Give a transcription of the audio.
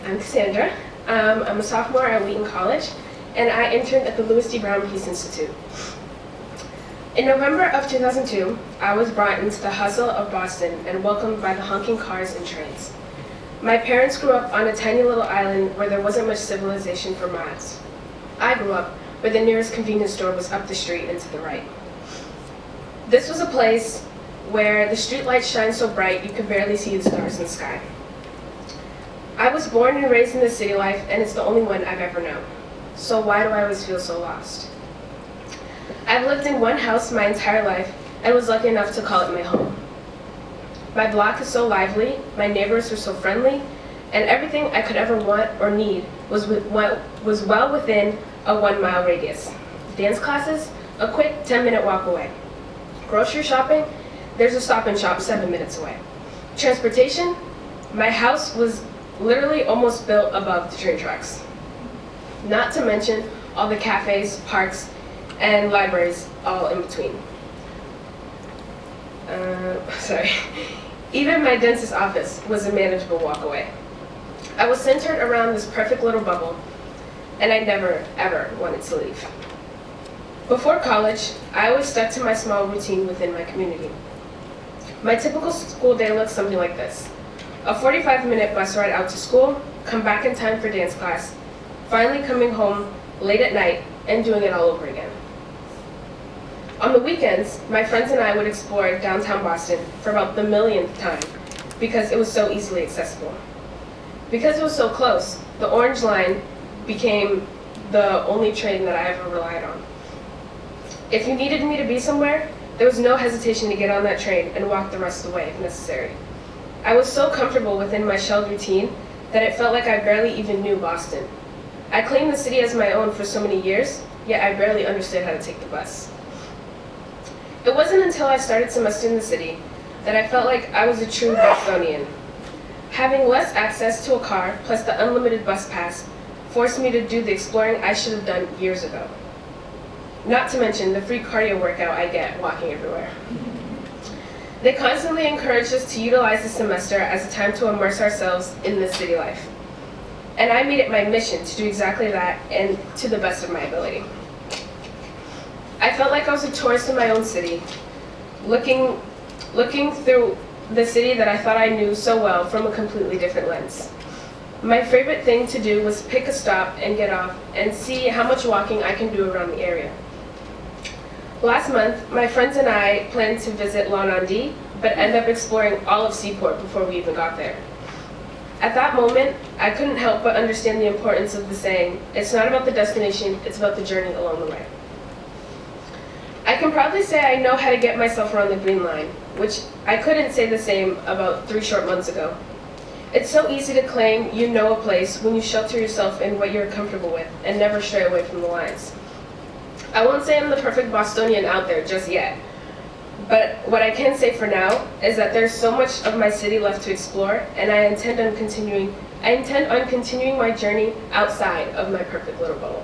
I'm Cassandra. I'm a sophomore at Wheaton College, and I interned at the Louis D. Brown Peace Institute. In November of 2002, I was brought into the hustle of Boston and welcomed by the honking cars and trains. My parents grew up on a tiny little island where there wasn't much civilization for miles. I grew up where the nearest convenience store was up the street and to the right. This was a place where the street lights shined so bright you could barely see the stars in the sky. I was born and raised in the city life, and it's the only one I've ever known. So why do I always feel so lost? I've lived in one house my entire life and was lucky enough to call it my home. My block is so lively, my neighbors are so friendly, and everything I could ever want or need was well within a 1 mile radius. Dance classes, a quick 10-minute walk away. Grocery shopping, there's a Stop and Shop 7 minutes away. Transportation, my house was literally almost built above the train tracks. Not to mention all the cafes, parks, and libraries all in between. Even my dentist's office was a manageable walk away. I was centered around this perfect little bubble, and I never, ever wanted to leave. Before college, I always stuck to my small routine within my community. My typical school day looks something like this. A 45-minute bus ride out to school, come back in time for dance class, finally coming home late at night and doing it all over again. On the weekends, my friends and I would explore downtown Boston for about the millionth time because it was so easily accessible. Because it was so close, the Orange Line became the only train that I ever relied on. If you needed me to be somewhere, there was no hesitation to get on that train and walk the rest of the way if necessary. I was so comfortable within my shelled routine that it felt like I barely even knew Boston. I claimed the city as my own for so many years, yet I barely understood how to take the bus. It wasn't until I started semester in the city that I felt like I was a true Bostonian. Having less access to a car plus the unlimited bus pass forced me to do the exploring I should have done years ago. Not to mention the free cardio workout I get walking everywhere. They constantly encouraged us to utilize the semester as a time to immerse ourselves in the city life. And I made it my mission to do exactly that and to the best of my ability. I felt like I was a tourist in my own city, looking through the city that I thought I knew so well from a completely different lens. My favorite thing to do was pick a stop and get off and see how much walking I can do around the area. Last month, my friends and I planned to visit L'Anandie, but ended up exploring all of Seaport before we even got there. At that moment, I couldn't help but understand the importance of the saying, it's not about the destination, it's about the journey along the way. I can proudly say I know how to get myself around the Green Line, which I couldn't say the same about 3 short months ago. It's so easy to claim you know a place when you shelter yourself in what you're comfortable with and never stray away from the lines. I won't say I'm the perfect Bostonian out there just yet, but what I can say for now is that there's so much of my city left to explore, and I intend on continuing my journey outside of my perfect little bubble.